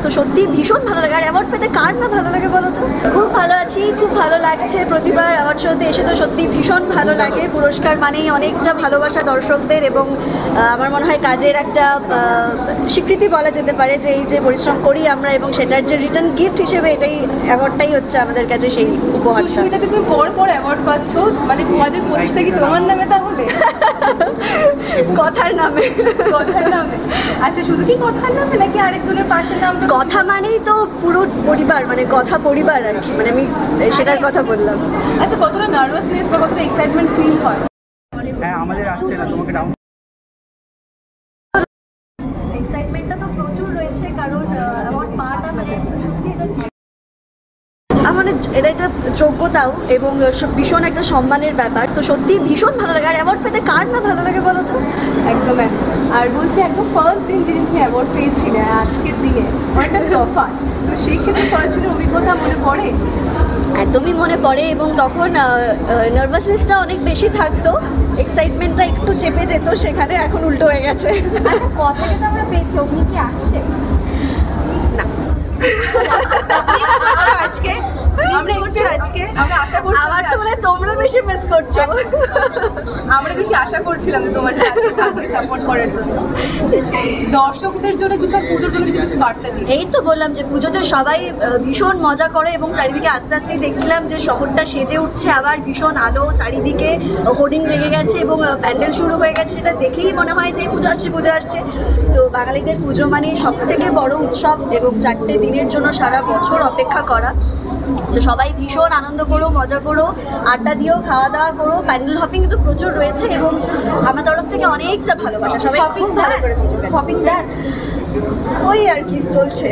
তো সত্যি ভীষণ ভালো লাগে। আর অ্যাওয়ার্ড পেতে কার না ভালো লাগে বলো তো? খুব ভালো আছি, খুব ভালো লাগছে। প্রতিবার অ্যাওয়ার্ড শোতে এসে তো সত্যি ভীষণ ভালো লাগে। পুরস্কার মানেই অনেকটা ভালোবাসা দর্শকদের, এবং আমার মনে হয় কাজের একটা স্বীকৃতি বলা যেতে পারে যে এই যে পরিশ্রম করি আমরা, এবং সেটার যে রিটার্ন গিফট হিসেবে এটাই অ্যাওয়ার্ডটাই হচ্ছে আমাদের কাছে সেই উপহারটা। সুস্মিতা, তুমি পর অ্যাওয়ার্ড পাচ্ছ, মানে 2025টা কি তোমার নামে তাহলে? কথার নামে। কথার নামে? আচ্ছা, শুধু কি কথার নামে নাকি আরেকজনের পাশের নাম? কথা মানেই তো পুরো পরিবার, মানে কথা পরিবার আর কি, মানে আমি সেটার কথা বললাম। আচ্ছা, কতটা নার্ভাসনেস বা কতটা এক্সাইটমেন্ট ফিল হয়? হ্যাঁ, আমাদের আসছে না, তোমাকে ডাউন। এক্সাইটমেন্টটা তো প্রচুর রয়েছে, কারণ অ্যাওয়ার্ড পাওয়াটা মানে সত্যি মানে এটা একটা যোগ্যতাও এবং ভীষণ একটা সম্মানের ব্যাপার। তো সত্যি ভীষণ ভালো লাগে। আর অ্যাওয়ার্ড পেতে কার না ভালো লাগে বলো তো? একদম একদম। আর বলছি, একদম ফার্স্ট দিন যেদিন তুমি অ্যাওয়ার্ড পেয়েছিলে আজকের দিনে অনেকটা তফাৎ, তো সেই ক্ষেত্রে ফার্স্ট দিনের অভিজ্ঞতা মনে পড়ে? একদমই মনে পড়ে, এবং তখন নার্ভাসনেসটা অনেক বেশি থাকতো, এক্সাইটমেন্টটা একটু চেপে যেত, সেখানে এখন উল্টো হয়ে গেছে। আচ্ছা, কথাটা তো আমরা পেয়েছি, অগ্নি কি আসছে? না, আজকে আমরা আশা করছি, আমার তো মানে তোমরা বেশি মিস করছো। আমরা বেশি আশা করছিলাম যে তোমার সাথে থাকবে সাপোর্ট করার জন্য। দর্শকদের জন্য কিছু, পুজোর জন্য কিছু বার্তা দিই। এই তো বললাম যে পুজোতে সবাই ভীষণ মজা করে, এবং চারিদিকে আস্তে আস্তেই দেখছিলাম যে শহরটা সেজে উঠছে, আবার ভীষণ আলো, চারিদিকে হোর্ডিং লেগে গেছে এবং প্যান্ডেল শুরু হয়ে গেছে। সেটা দেখেই মনে হয় যে পুজো আসছে, পুজো আসছে। তো বাঙালিদের পুজো মানে সব থেকে বড় উৎসব, এবং 4টে দিনের জন্য সারা বছর অপেক্ষা করা। তো সবাই ভীষণ আনন্দ করো, মজা করো, আড্ডা দিও, খাওয়া দাওয়া করো। প্যান্ডেল হপিং কিন্তু প্রচুর রয়েছে, এবং আমার তরফ থেকে অনেকটা ভালোবাসা। সবাই খুব ভালো করে পুজো, শপিং ওই আর কি চলছে।